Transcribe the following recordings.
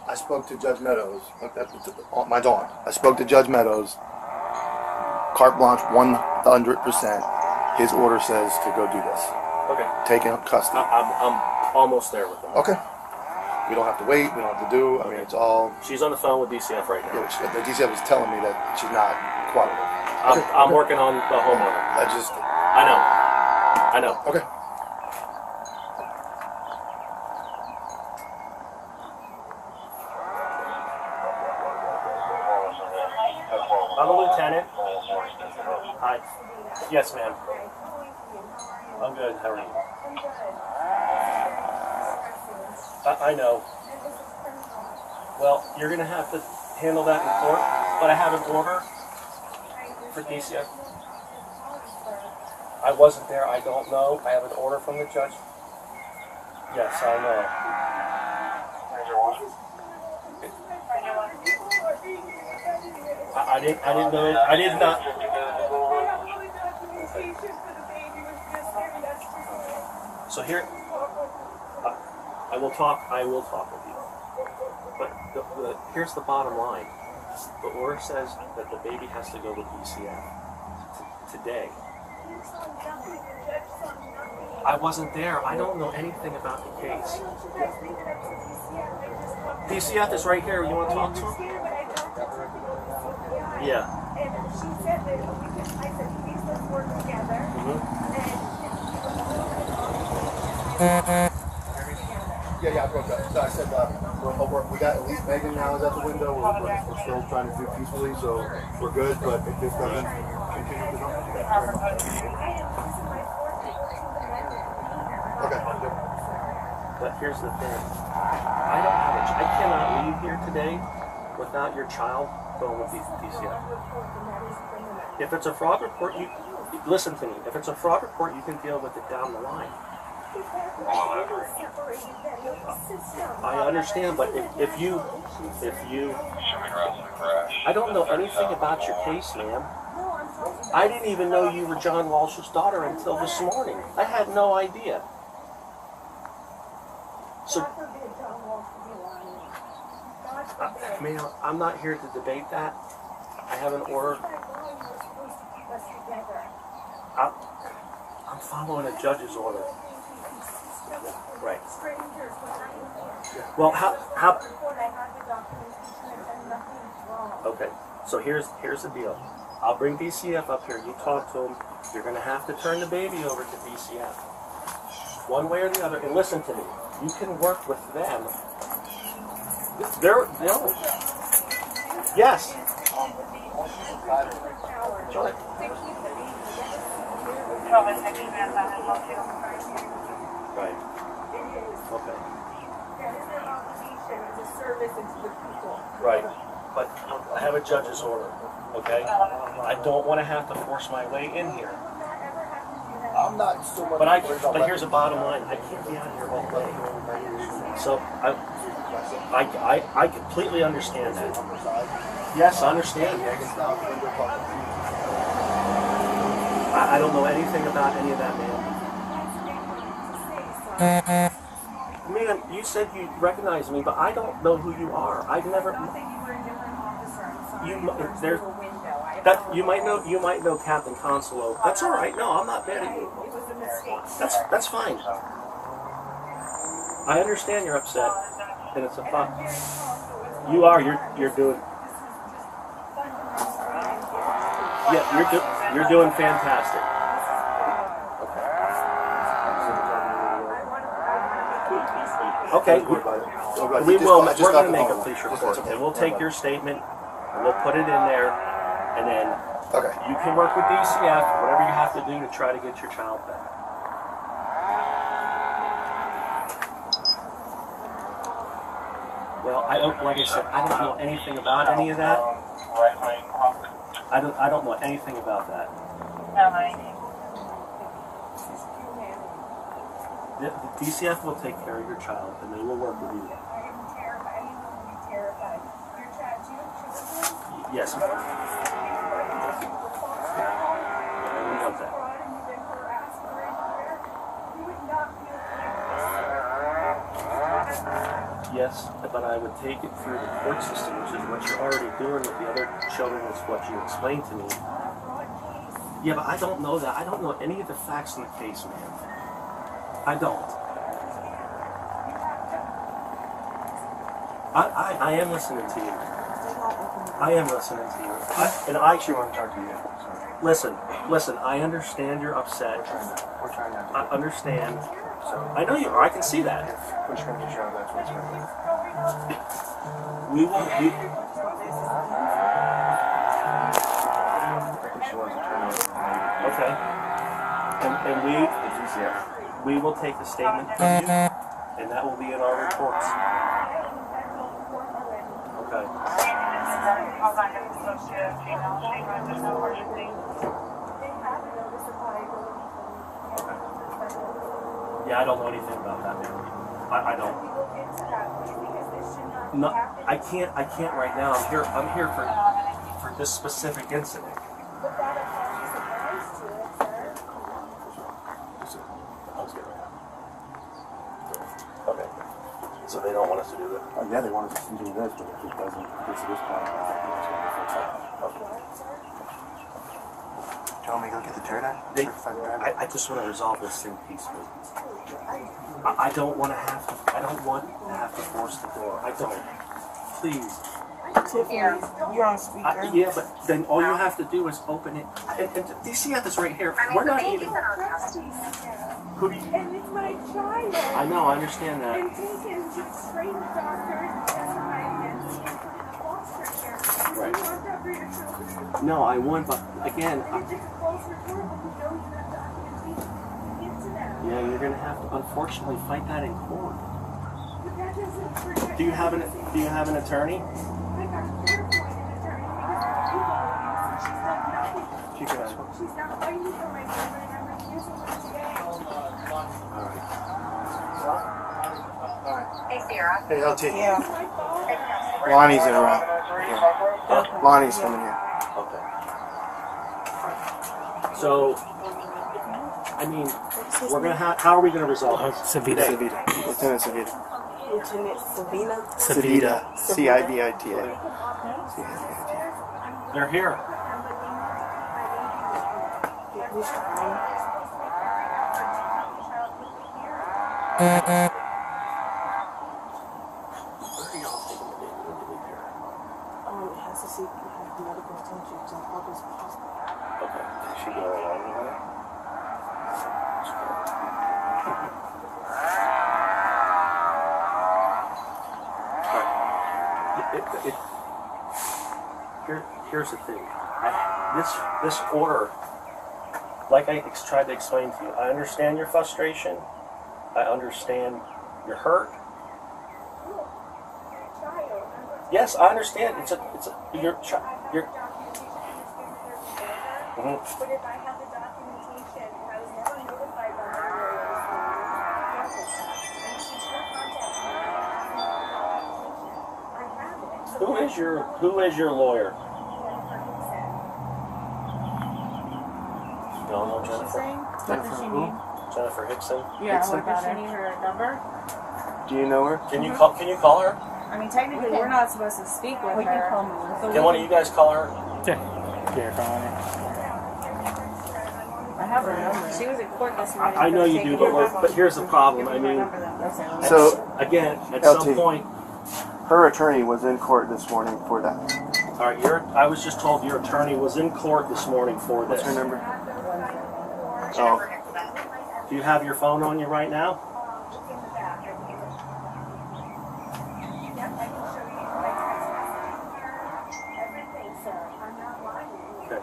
I spoke to Judge Meadows, my dawn. I spoke to Judge Meadows, carte blanche 100%. His order says to go do this. Okay. Taking custody. I'm almost there with them. Okay. We don't have to wait, we don't have to do, I mean, it's all... She's on the phone with DCF right now. Yeah, the DCF is telling me that she's not cooperative. I'm working on the homeowner. I know. Okay. I'm a lieutenant. Hi. Yes, ma'am. I'm good. How are you? I know. Well, you're going to have to handle that in court, but I have an order for DCF. I wasn't there. I don't know. I have an order from the judge. Yes, I know. I didn't know. I did not. So here, I will talk with you. But here's the bottom line. The order says that the baby has to go with DCF today. I wasn't there. I don't know anything about the case. DCF is right here. You want to talk to him? Yeah. And she said that I said, please let's work together. Yeah, I broke up. So I said, we got at least Meghan now is at the window. We're still trying to do peacefully, so we're good. But if this doesn't continue to go, okay. But here's the thing. I cannot leave here today without your child going with DCF. If it's a fraud report, listen to me. If it's a fraud report, you can deal with it down the line. I understand, but if you, I don't know anything about your case, ma'am. I didn't even know you were John Walsh's daughter until this morning. I had no idea. So, ma'am, I'm not here to debate that. I have an order. I'm following a judge's order. Well, how? Report, I have the documentation and nothing's wrong. Okay. So here's the deal. I'll bring DCF up here. You talk to them. You're going to have to turn the baby over to DCF, one way or the other. And listen to me. You can work with them. No. Yes. Sure. Right. Okay. That is their obligation as a service and to the people. Right. But I have a judge's order. Okay. I don't want to have to force my way in here. I'm not so much. But here's the bottom line. I can't be out here all day. So I completely understand that. Yes, I understand. I don't know anything about any of that, man. Man, you said you recognize me, but I don't know who you are. I've never. You might know Captain Consolo. That's all right. No, I'm not mad at you. That's fine. I understand you're upset, and it's a fun. You are. You're doing. Yeah, you're doing fantastic. Okay. We're going to make a police report, and we'll take your statement, and we'll put it in there, and then you can work with DCF, whatever you have to do to try to get your child back. Well, like I said, I don't know anything about any of that. I don't know anything about that. The DCF will take care of your child, and they will work with you. I am terrified. Anyone would be terrified. Your child, do you have children? Yes, ma'am. We know that. Yes, but I would take it through the court system, which is what you're already doing with the other children, is what you explained to me. Yeah, but I don't know that. I don't know any of the facts in the case, man. I don't. I am listening to you. I am listening to you. And I actually want to talk to you. Listen, I understand you're upset. We're trying not to. I understand. I know you are. I can see that. We're just going to show that's what's happening. We will. I think she wants to turn on. Okay. And we will take the statement from you, and that will be in our reports. Okay. Yeah, I don't know anything about that, man. I don't. No, I can't right now. I'm here for this specific incident. Okay. So they don't want us to do that? Yeah, they want us to do this, but if it doesn't get to this point, I think it's going to be fixed up. Do you want me to go get the tear down? I just want to resolve this thing peacefully. I don't want to have to. I don't want to have to force the door. I don't. Please. Tiffany, you're on speaker. Yeah, but then all you have to do is open it. And DCF is right here. We're not even. Who do you? And it's my child. I know. I understand that. And he can just train the doctors and testify against him for the foster care. Right. You want that for your children? No, I won, but again, And it's just a false report, but you know you have documentation to give to them. yeah, you're gonna have to unfortunately fight that in court. But that doesn't protect. Do you have an attorney? I got a court-appointed attorney because of legal abuse, and she's done nothing. She's not fighting for my children, and I'm refusing her today. Hey, Sarah. Hey, LT. Yeah. My fault. Lonnie's in around. Yeah. Lonnie's coming here. Okay. So, I mean, we're gonna how are we gonna resolve this? Savita. Lieutenant Savita. Lieutenant Savina. Savita. C-I-V-I-T-A. They're here. Here's the thing. This order, like I tried to explain to you, I understand your frustration. I understand your hurt. Yes, I understand. Your But if I have the documentation, and I was never notified by my lawyer this morning, and she's going to contact me, I have it. Who is your lawyer? You all know Jennifer? Jennifer Hickson. Yeah, what about it? Need her number? Do you know her? Can you call her? I mean, technically, we're not supposed to speak with her. So Can one of you guys call her? Yeah, calling her. I have her number. She was in court this morning. I know you do, but here's the problem. I mean, So again, at LT. some point, her attorney was in court this morning for that. all right. I was just told your attorney was in court this morning for this. What's her number? Oh, Do you have your phone on you right now? Okay.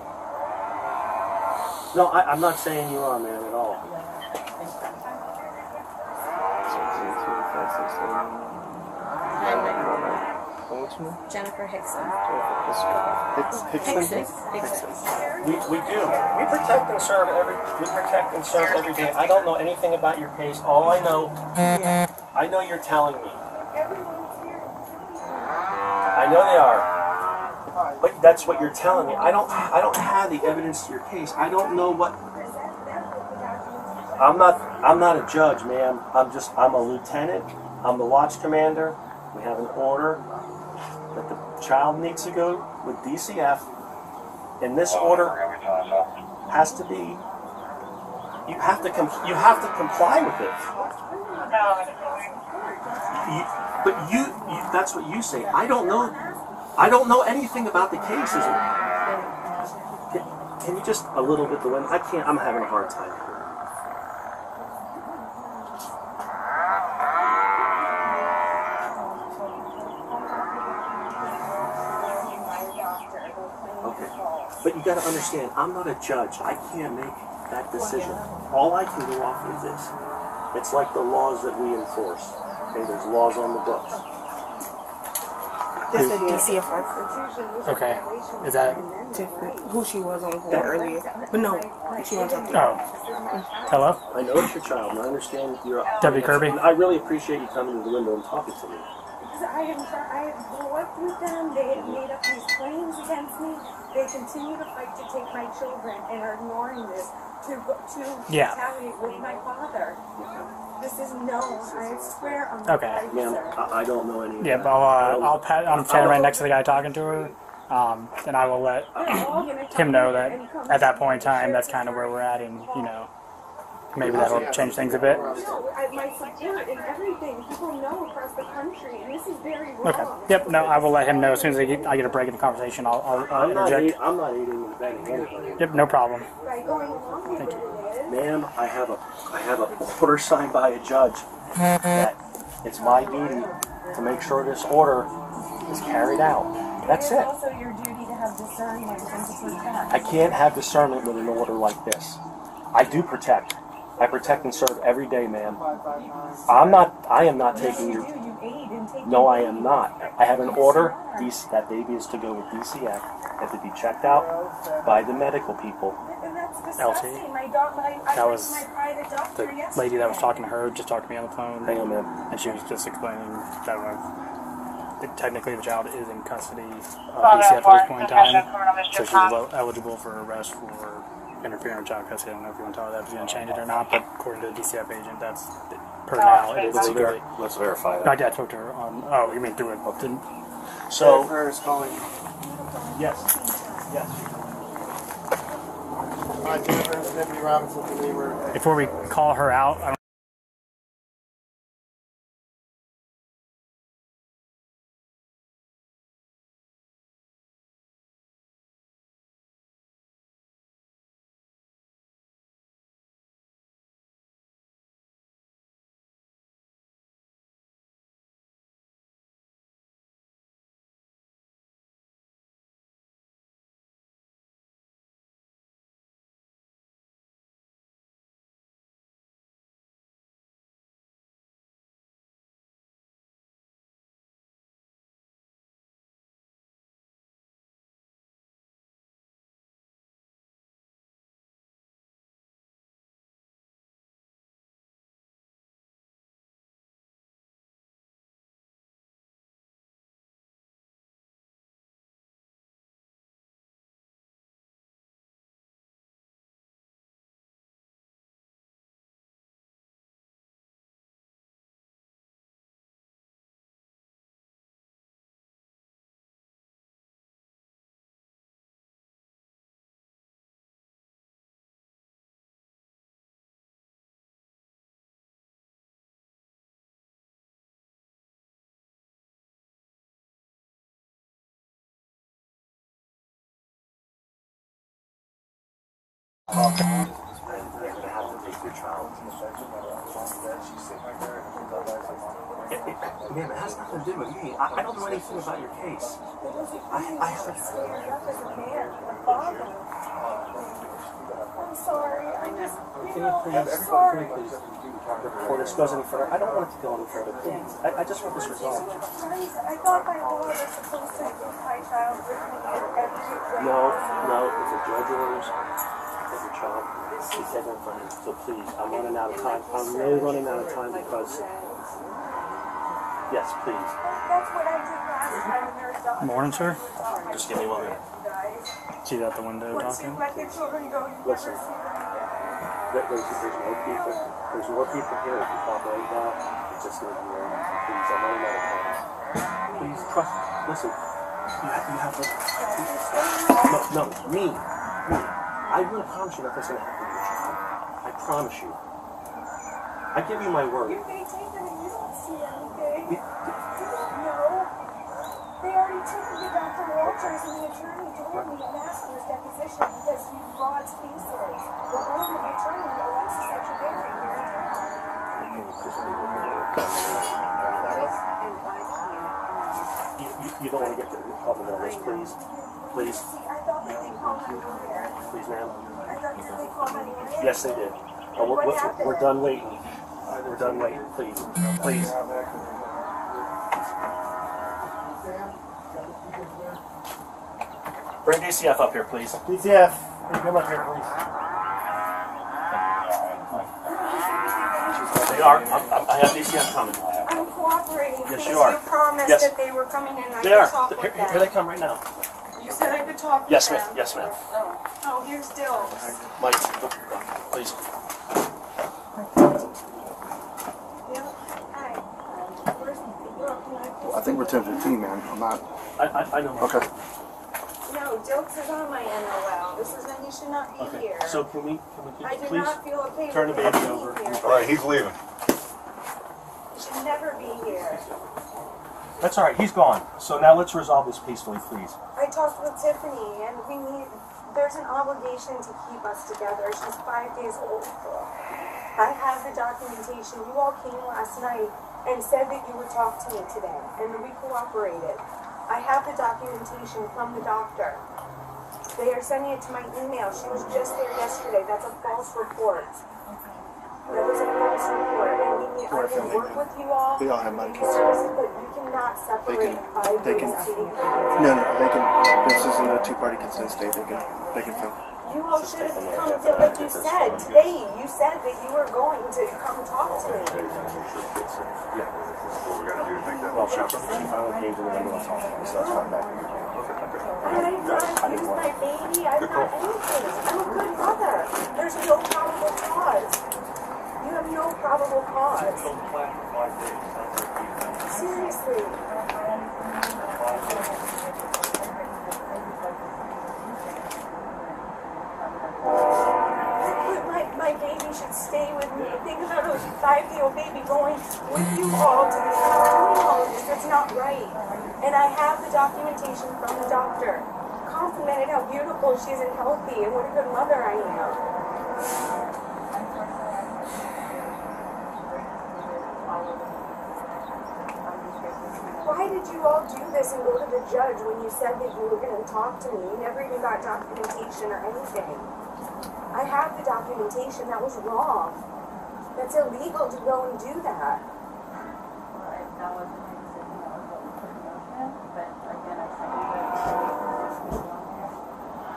No, I'm not saying you are, man, at all. Jennifer Hickson. Hickson? We do. We protect and serve every day. I don't know anything about your case. All I know, I know you're telling me. I know they are. But that's what you're telling me. I don't have the evidence to your case. I don't know what. I'm not a judge, ma'am. I'm a lieutenant. I'm the watch commander. We have an order that the child needs to go with DCF, and this order has to be. You have to comply with it. That's what you say. I don't know anything about the cases. Can you just a little bit the wind? I can't. I'm having a hard time. Okay, but you got to understand. I'm not a judge. I can't make that decision. All I can go off is this. It's like the laws that we enforce. Okay, there's laws on the books. That's a DCF record. Okay. Is that? Different. Who she was on hold earlier. But no, she wants something. Oh. Hello? I know it's your child, and I understand you're. W. Kirby? I really appreciate you coming to the window and talking to me. I had worked with them. They had made up these claims against me. They continue to fight to take my children and are ignoring this to retaliate with my father. This is I swear on my life, Ma'am, sir. I don't know any of Yeah, that. but I'm standing right next to the guy talking to her. And I will let him know that at that point in time, that's kind of where we're at, and maybe that'll change things a bit. No, my support and everything, people know across the country, and this is very wrong. Okay. Yep. No, I will let him know as soon as I get a break in the conversation. I'll interject. I'm not aiding and abetting anybody. Yep. No problem. By going along with it is. Ma'am, I have a order signed by a judge that it's my duty to make sure this order is carried out. That's it. It's also your duty to have discernment and to protect. I can't have discernment with an order like this. I do protect. I protect and serve every day, ma'am. I am not taking your. No, I am not. I have an order. That baby is to go with DCF. Have to be checked out by the medical people. And that's LT. disgusting. That was my private doctor the yesterday. lady that was talking to her just talked to me on the phone. Hang on, ma'am. And she was just explaining that technically the child is in custody of DCF at this point in time, so she's eligible for arrest for interfering with child custody. I don't know if you want to talk about that, if you're going to change it or not, but according to the DCF agent, that's per now it is securely. Let's verify My that. dad spoke to her on. Oh, you mean through it? So, her is calling. yes. Hi, Jennifer. Stephanie Robinson from Neighbor. Before we call her out, I don't I'm going to have to take your child. Ma'am, it has nothing to do with me. I don't know anything about your case. I have I'm sorry. I just, Can you please, before this goes any further, I don't want it to go any further, please. I just want this resolved. I thought my law was supposed to keep my child with me every No, if the judge orders that your child is taken from you, so please, I'm running out of time. I'm really running out of time because, yes, please. That's what I did last time when your daughter. Morning, sir. Just give me 1 minute. See out the window talking? Let your children go. You Listen. never see them. There's more people here. If you talk right now, it's just going to be there. Please, I'm running out of time. Please, trust. Listen, you have to. No, me. I will promise you nothing's going to happen to your child. I promise you. I give you my word. If they take them and you don't see anything, no. They already took me to Dr. Walters, and the attorney told me and asked for his deposition because he brought cases. The only attorney that wants to set you down here. You don't want to get involved in this, please. Please. See, I thought that they called my lawyer. Please, ma'am. I thought that they called my lawyer. Yes, they did. We're done waiting. We're done waiting. Please. Please. Bring DCF up here, please. DCF, come up here, please. They are. I have DCF coming. I'm cooperating. Yes, Please, you are. You promised Yes. that they were coming in. I They could are. talk with them. Here they come right now. You said I could talk with Yes, them. ma'am. Yes, ma'am. Oh, here's Dill. Mike, please. Yeah. Hi. Where's Brooke? I think we're 10-15, man. I'm not. I know. Okay. No, Dilks is on my NOL. This is when he should not be Okay. here. So can we I do please not feel okay turn the with him baby being over? here. All right, he's leaving. He should never be here. That's all right. He's gone. So now let's resolve this peacefully, please. I talked with Tiffany, and there's an obligation to keep us together. She's 5 days old. I have the documentation. You all came last night and said that you would talk to me today, and we cooperated. I have the documentation from the doctor. They are sending it to my email. She was just there yesterday. That's a false report. That was a false report. And I will work with you all. They all have my kids. But you cannot separate They can. No, they can. This isn't a two-party consent state. They can film. You all should have come to, like you said, today. You said that you were going to come talk to me. Well, she finally came to the ambulance hospital, so that's not bad. I've not used my baby. I've not anything. I'm a good mother. There's no probable cause. You have no probable cause. Seriously. My baby should stay with me. Think about a 5-day-old baby going with you all to the doing all of this. That's not right. And I have the documentation from the doctor. Complimented how beautiful she is and healthy and what a good mother I am. Why did you all do this and go to the judge when you said that you were going to talk to me? You never even got documentation or anything. I have the documentation. That was wrong. That's illegal to go and do that.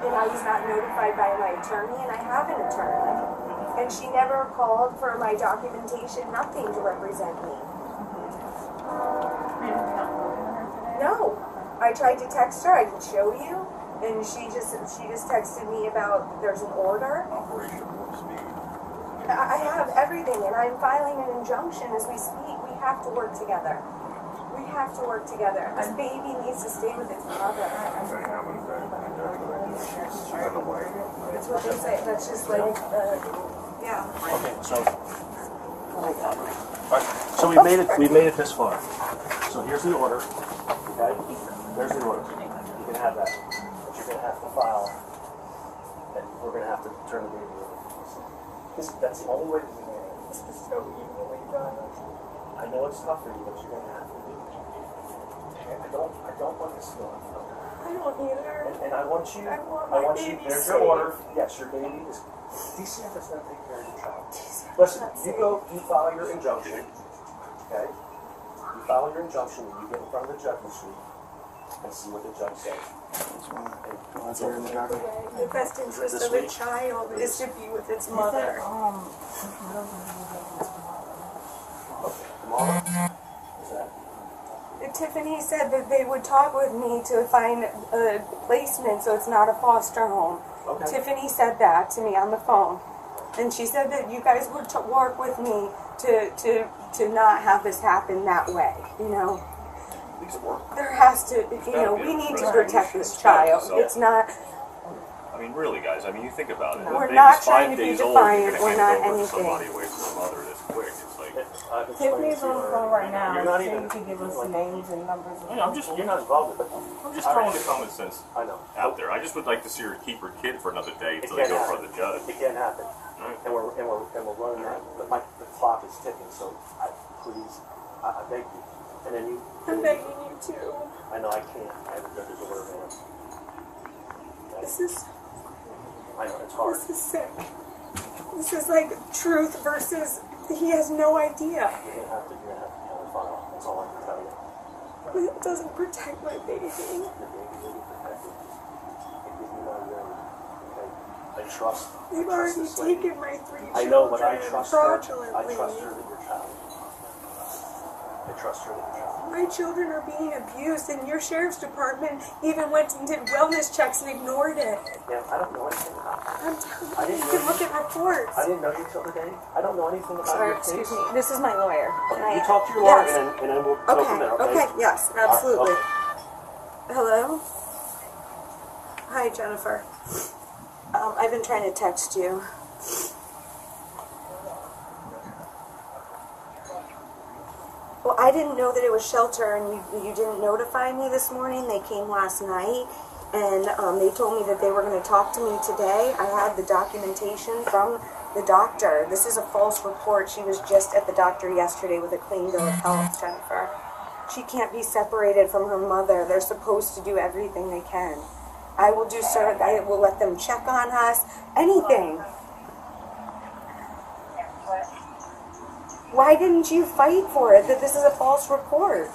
And I was not notified by my attorney, and I have an attorney. And she never called for my documentation, nothing to represent me. No. I tried to text her, I can show you. And she just texted me about there's an order. I have everything, and I'm filing an injunction as we speak. We have to work together. We have to work together. This baby needs to stay with its mother. That's what they say. That's just like, yeah. Okay, so we made it this far. So here's the order. Okay, there's the order. You can have that. You're going to have to file we're going to have to turn the baby over. That's the only way to do it. This is so evilly done. I know it's tough for you, but you're going to have to do it. I don't want this to go on. I don't either. And I want you, I want my baby there's safe. your order. Yes, your baby is, DCF is going to take care of your child. Listen, you file your injunction, okay? You file your injunction, and you get in front of the judge this week, and see what the judge says. The best interest of a child is to be with its mother. Okay, tomorrow? Is that? Tiffany said that they would talk with me to find a placement so it's not a foster home. Okay. Tiffany said that to me on the phone. And she said that you guys would work with me to not have this happen that way, you know. These work. There has to, you know, we need to protect this child. It's not... I mean, really, guys, I mean, you think about it. We're The not baby's trying 5 to be days old, defiant. you're We're gonna not hand over anything. somebody away from the mother this quick. It's like... Tiffany's on the phone right now. You're not Saying even- to give us names and numbers. You're not involved with it. I'm just throwing the common sense I know. out there. I just would like to see her keep her kid for another day It until they can't go happen. for the judge. It can't happen. And we're running that. But the clock is ticking, so please, I beg you. And then you. I'm begging you too. I know I can't. I have a judge's order, man. This is... I know it's hard. This is sick. This is like truth versus he has no idea. You're gonna have to be on the file. That's all I can tell you. But it doesn't protect my baby. Your baby will be protected. It gives me my word. Okay? I trust. They've already taken my 3 children. I know, but I trust her. I fraudulently. trust her that your child. I trust her that your child. My children are being abused, and your sheriff's department even went and did wellness checks and ignored it. Yeah, I don't know anything about it. I'm telling I you, didn't you can know- look at reports. I didn't know you till today. I don't know anything about Sorry, your case. excuse me. This is my lawyer. Okay, you talk to your lawyer, Yes. and then we'll go from there, okay? Okay, yes, absolutely. Okay. Hello? Hi, Jennifer. I've been trying to text you. Well, I didn't know that it was shelter, and you didn't notify me this morning. They came last night, and they told me that they were going to talk to me today. I had the documentation from the doctor. This is a false report. She was just at the doctor yesterday with a clean bill of health, Jennifer. She can't be separated from her mother. They're supposed to do everything they can. I will do, sir. I will let them check on us. Anything. Why didn't you fight for it? That this is a false report.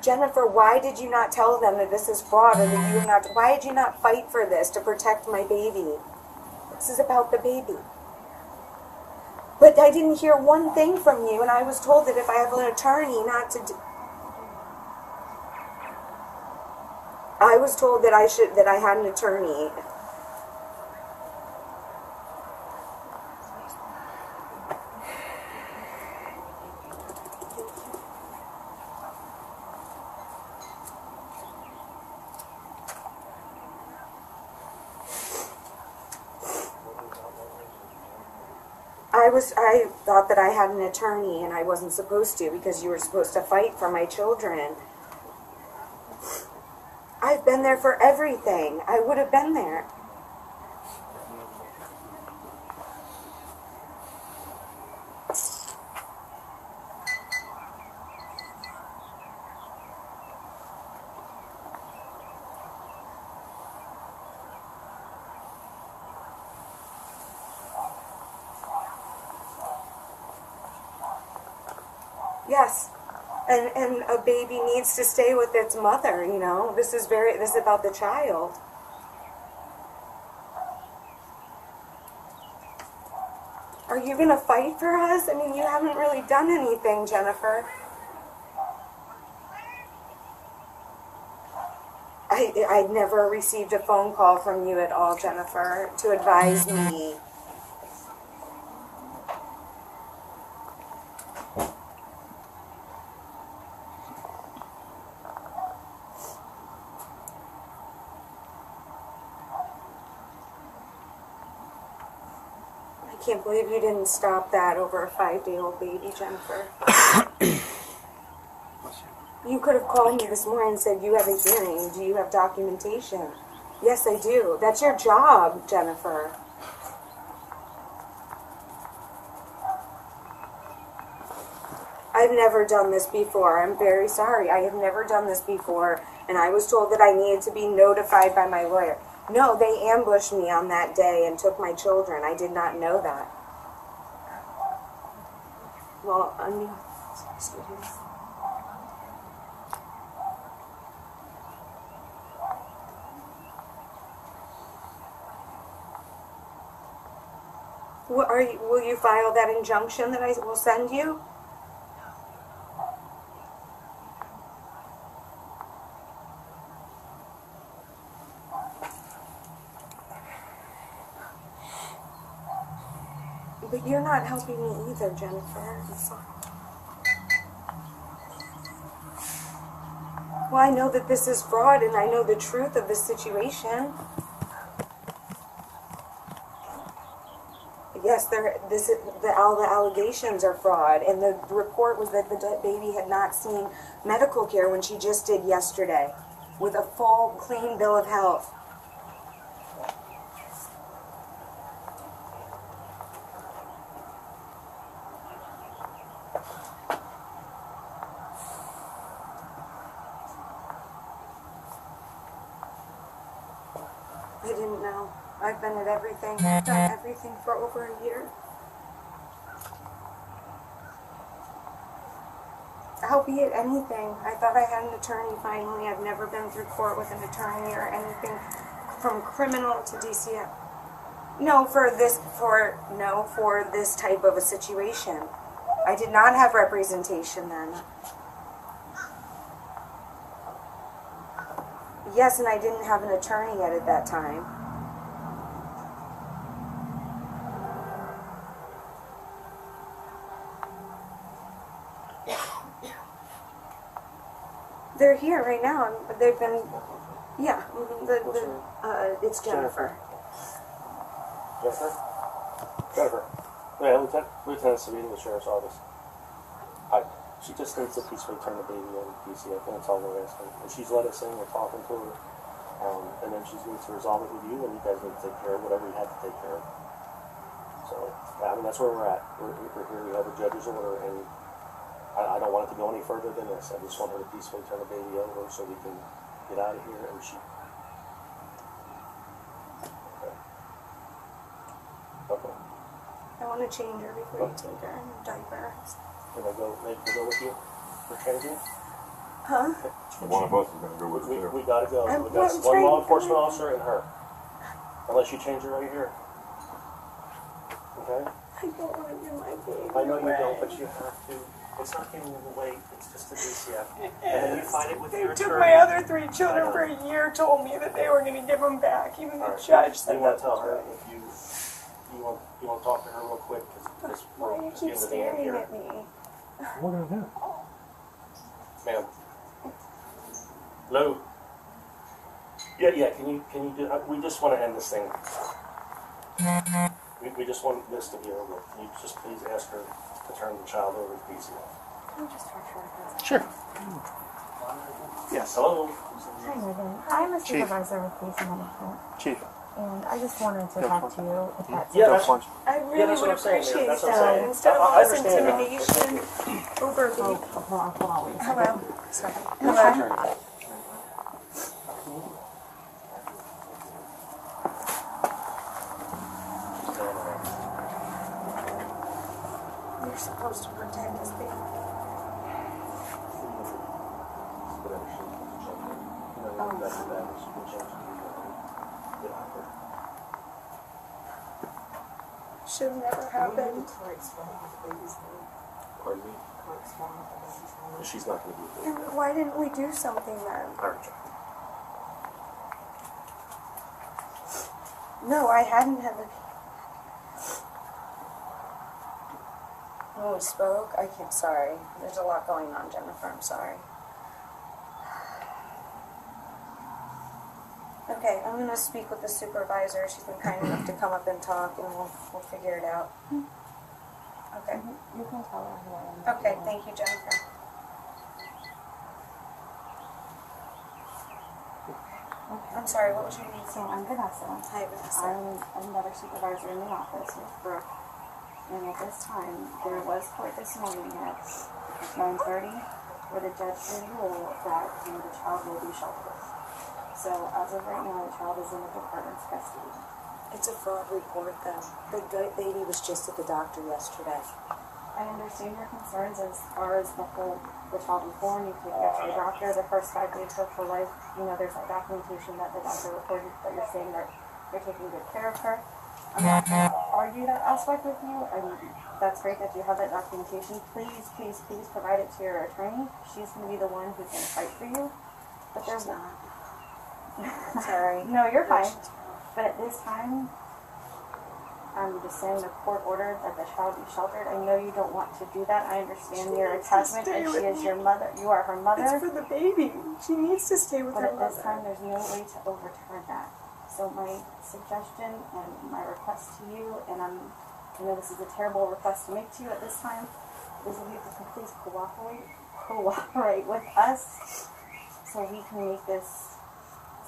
Jennifer, why did you not tell them that this is fraud or that you are not? Why did you not fight for this to protect my baby? This is about the baby. But I didn't hear one thing from you, and I was told that if I have an attorney, not to. I was told that I had an attorney. I thought that I had an attorney, and I wasn't supposed to because you were supposed to fight for my children. I've been there for everything. I would have been there. Yes. And a baby needs to stay with its mother, you know. This is about the child. Are you going to fight for us? I mean, you haven't really done anything, Jennifer. I never received a phone call from you at all, Jennifer, to advise me. I can't believe you didn't stop that over a 5-day-old baby, Jennifer. You could have called me this morning and said, you have a hearing. Do you have documentation? Yes, I do. That's your job, Jennifer. I've never done this before. I'm very sorry. I have never done this before, and I was told that I needed to be notified by my lawyer. No, they ambushed me on that day and took my children. I did not know that. Well, I mean, excuse me. Will you file that injunction that I will send you? But you're not helping me either, Jennifer. Well, I know that this is fraud, and I know the truth of this situation. Yes, all the allegations are fraud, and the report was that the baby had not seen medical care when she just did yesterday, with a full, clean bill of health. I didn't know. I've been at everything. I've done everything for over a year. Albeit anything. I thought I had an attorney finally. I've never been through court with an attorney or anything from criminal to DCF. No, for this type of a situation. I did not have representation then. Yes, and I didn't have an attorney yet at that time. They're here right now. They've been, yeah. It's Jennifer. Jennifer. Yeah, Lieutenant Savita with the Sheriff's Office. Hi. She just needs to peacefully turn the baby over to DCF, and that's all we're asking. And she's let us in, we're talking to her, and then she needs to resolve it with you, and you guys need to take care of whatever you have to take care of. So, I mean, that's where we're at. We're here, we have a judge's order, and I don't want it to go any further than this. I just want her to peacefully turn the baby over so we can get out of here, and she... Okay. I want to change her before you take her in a diaper. Can I go with you for changing? Huh? One of us is going to go with you. We gotta go. We got one law enforcement officer and her. Unless you change her right here. Okay? I don't want to give my baby I know you away. don't, but you have to. It's not giving you away, it's just a DCF. And then you fight it with your They took attorney. my other 3 children for a year, told me that they were going to give them back. Even the judge said you want that. to tell her if you want to talk to her real quick? Cause Why do you keep staring at me? What are we gonna do? Ma'am. Hello? Yeah, can you do, we just want to end this thing. We just want this to be over. Can you just please ask her to turn the child over to DCF? Can I just talk to her? Sure. Yes. Hello? Hi, Megan. I'm a supervisor with Police Management, Chief. and I just wanted to talk to you if that's Yeah, Go that's punch. I really that's what would I'm saying, appreciate that's what I'm saying. that. Instead of I all this understand that. intimidation over me. hold on, wait a second. Hello. Sorry. Hello. You're supposed to protect this baby. Should have never happened. Pardon me? She's not going to be here. And why didn't we do something then? No, I hadn't had a... When we spoke, I can't, sorry. There's a lot going on, Jennifer, I'm sorry. Okay, I'm going to speak with the supervisor. She's been kind enough to come up and talk, and we'll figure it out. Okay. You can tell her who I am. Okay, thank you, Jennifer. I'm sorry, what was your name? So I'm Vanessa. Hi, Vanessa. I'm another supervisor in the office with Brooke. And at this time, there was court this morning at 9:30 where the judge did rule that the child will be sheltered. So as of right now, the child is in the department's custody. It's a fraud report, though. The baby was just at the doctor yesterday. I understand your concerns as far as the child was born, you take her to the doctor, the first 5 days of her life, there's that documentation that the doctor reported that you're saying that you're taking good care of her. I'm not going to argue that aspect with you. I mean, that's great that you have that documentation. Please, please, please provide it to your attorney. She's going to be the one who's going to fight for you. But there's not. Sorry. No, you're fine. But at this time, I'm just saying the court ordered that the child be sheltered. I know you don't want to do that. I understand your attachment, and she is your mother. You are her mother. It's for the baby. She needs to stay with her mother. But at this time, there's no way to overturn that. So my suggestion and my request to you, and I know this is a terrible request to make to you at this time, is if you can please cooperate with us so we can make this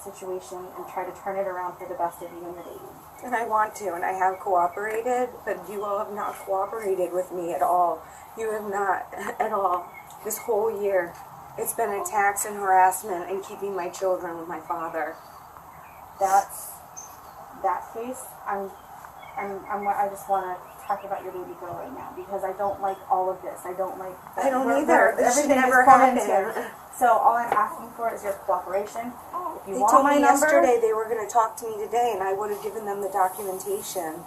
situation and try to turn it around for the best of you and the baby. And I want to, and I have cooperated, but you all have not cooperated with me at all. You have not at all. This whole year, it's been attacks and harassment and keeping my children with my father. That case, I just want to talk about your baby girl right now because I don't like all of this. I don't either. This should everything never is coming happen. to. So all I'm asking for is your cooperation. If you They want told my me number, yesterday they were going to talk to me today, and I would have given them the documentation.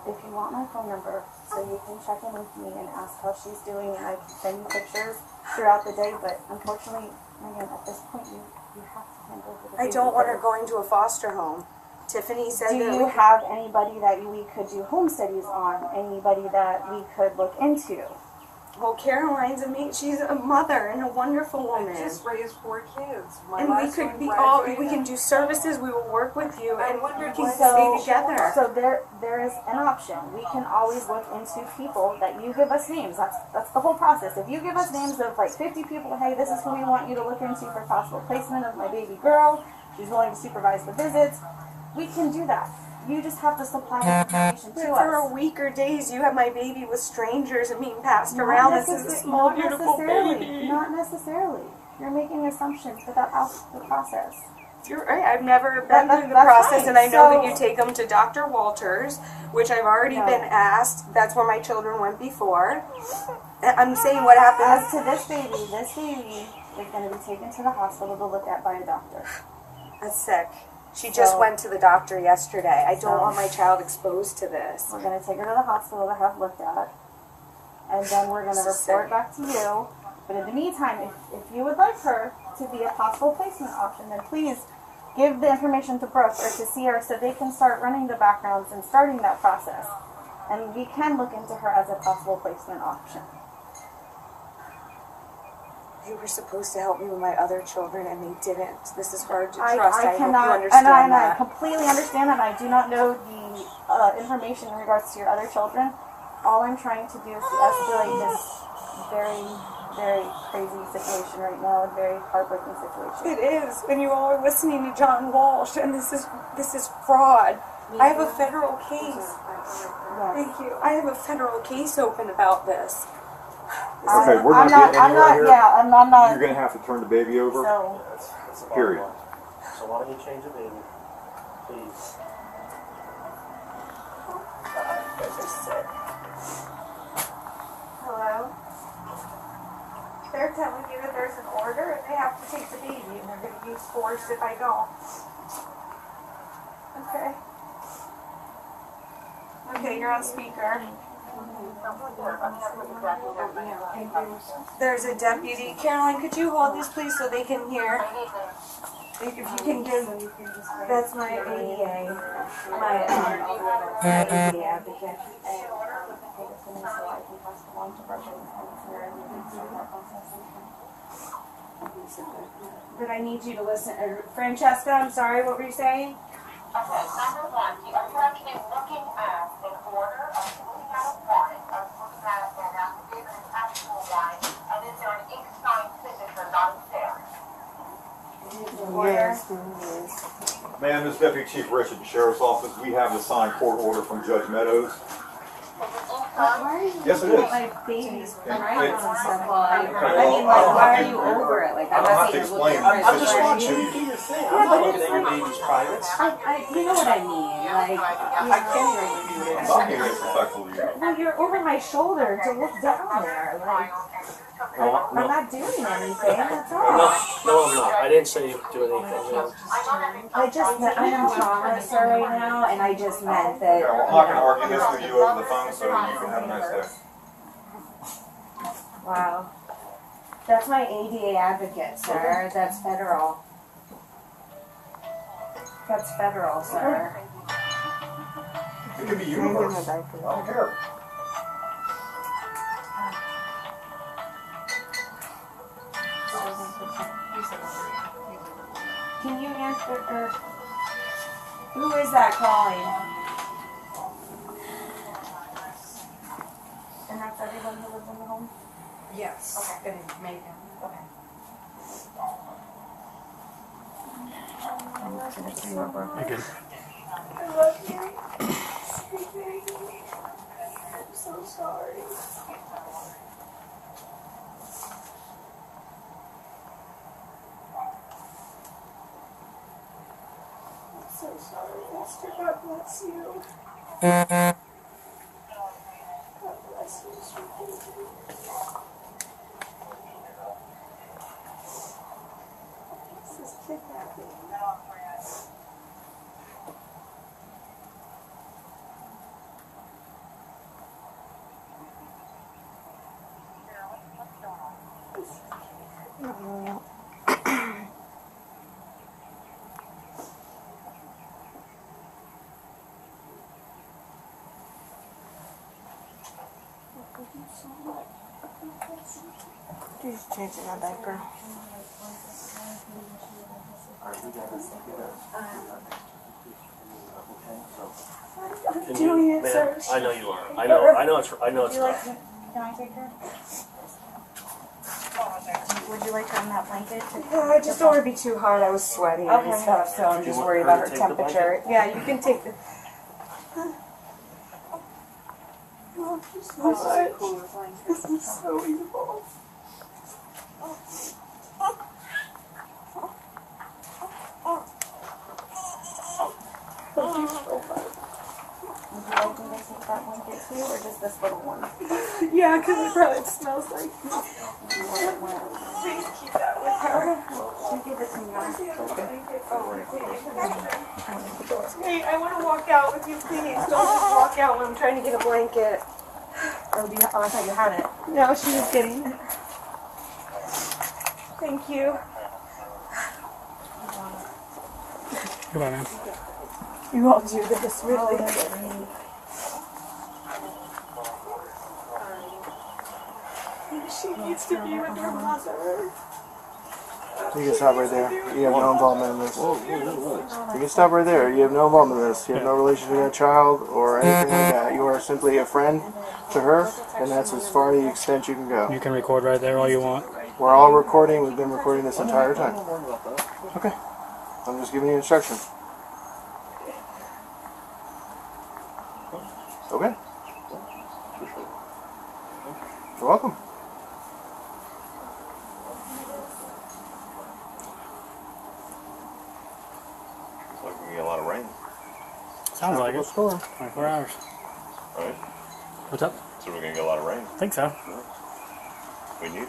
if you want my phone number, so you can check in with me and ask how she's doing, and I can send you pictures throughout the day. But unfortunately, Megan, at this point, you have to hand over the baby. I don't want her going to a foster home. Tiffany said Do that you have anybody that we could do home studies on? Anybody that we could look into? Well, Caroline's she's a mother and a wonderful woman. I just raised 4 kids. And we can do services, we will work with you, and we can stay together. So there is an option. We can always look into people that you give us names. That's the whole process. If you give us names of like 50 people, hey, this is who we want you to look into for possible placement of my baby girl. She's willing to supervise the visits. We can do that. You just have to supply information to us. For a week or days, you have my baby with strangers and being passed around. This is a small, beautiful baby. Not necessarily. You're making assumptions without the process. You're right. I've never been through the process, fine. and I know that you take them to Dr. Walters, which I've already been asked. That's where my children went before. I'm saying what happened. As to this baby is going to be taken to the hospital to look at by a doctor. That's sick. She just went to the doctor yesterday. I don't want my child exposed to this. We're going to take her to the hospital to have looked at. And then we're going to report back to you. But in the meantime, if you would like her to be a possible placement option, then please give the information to Brooke or to Sierra so they can start running the backgrounds and starting that process. And we can look into her as a possible placement option. You were supposed to help me with my other children, and they didn't. This is hard to trust. I hope you understand that. I completely understand that. I do not know the information in regards to your other children. All I'm trying to do is to escalate this very, very crazy situation right now, a very heartbreaking situation. It is. When you all are listening to John Walsh, and this is fraud. I have a federal case. Thank you. I have a federal case open about this. Okay, we're not getting anywhere here. Yeah, I'm not. You're going to have to turn the baby over. So, That's the period. bottom line. So why don't you change the baby, please? You guys are sick. Hello? They're telling you that there's an order and they have to take the baby and they're going to use force if I don't. Okay. Okay, you're on speaker. There's a deputy. Caroline, could you hold this, please, so they can hear? If you can give, that's my ADA, my ADA advocate. But I need you to listen. Francesca, I'm sorry, what were you saying? Okay, number 1, the attorney is looking at an order of looking at a warrant, of looking at an affidavit, an actual warrant, and is there an ink signed signature not there? Yes, there is. Deputy Chief Rich at the Sheriff's Office. We have the signed court order from Judge Meadows. Yes, it is. Like babies, Yeah. right? And stuff. I mean, well, like, why are you over it? Like, I don't have to not saying you're explain. looking I'm just for watching you do your thing. I'm not looking at your baby's privates. you know what I mean? Like, I can't even do I'm this. not being disrespectful to you. Well, you're over my shoulder to look down there. Like, I'm not doing anything. That's No, all. no, I'm not. I didn't say you do anything. No. I'm trauma, sir, right now, and I just meant that. Yeah, well, I'm not going to argue this with you over the phone, so you can have a nice day. Wow. That's my ADA advocate, sir. That's federal. That's federal, sir. It could be universal. I don't care. Can you answer, or who is that calling? And that's everyone who lives in the home? yes. Okay. And Megan. Okay. You're good. I love you. Sweet baby. I'm so sorry. I'm so sorry, Esther. God bless you. God bless you, sweet baby. This is kidnapping. She's changing my diaper. Can Doing you, it, man, sir. I know you are. I know it's rough. Can I take her? Would you like her in that blanket? I just don't want to be too hot. I was sweaty and stuff, so I'm Do you just want worried her about to her take the temperature. Yeah, you can take the. Oh, so much. This is so evil. Thank you so much. Would you like me to take that blanket too, or just this little one? Yeah, because it probably smells like me. Please keep that with her. You give it to me. Hey, I want to walk out with you, please. Don't just walk out when I'm trying to get a blanket. Oh, I thought you had it. No, she was getting it. Thank you. Goodbye, man. You all do this, really. She needs to be with her mother. You can stop right there. You have no involvement in this. You can stop right there. You have no involvement in this. You have no relation to that child or anything like that. You are simply a friend to her, and that's as far the extent you can go. You can record right there all you want. We're all recording. We've been recording this entire time. Okay. I'm just giving you instructions. Okay. You're welcome. Looks like we can get a lot of rain. Sounds like it. 24 hours. Right? What's up? So we're going to get a lot of rain. I think so. We need it.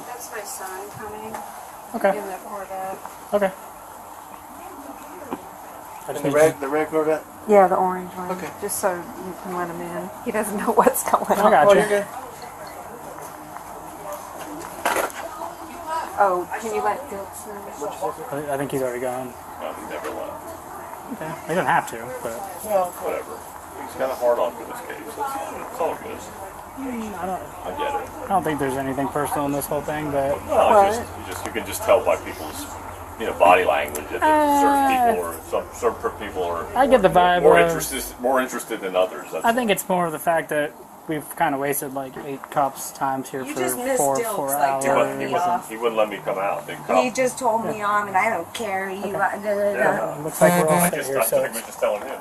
That's my son coming. Okay. In the Corvette. Okay. The red Corvette? Yeah, the orange one. Okay. Just so you can let him in. He doesn't know what's going on. I got you. You're good. Oh, can you let Phil I think he's already gone. No, he never left. Okay. He doesn't have to, but... Well, whatever. He's kind of hard on for this case. It's all good. I get it. I don't think there's anything personal in this whole thing, but... No, you can just tell by people's, body language that certain people are. I get the vibe more interested than others. I think it's more of the fact that we've kind of wasted like 8 cops' times here for four hours. He wouldn't let me come out. He just told me on, and I don't care. Looks like we're all here. I think we're just telling him.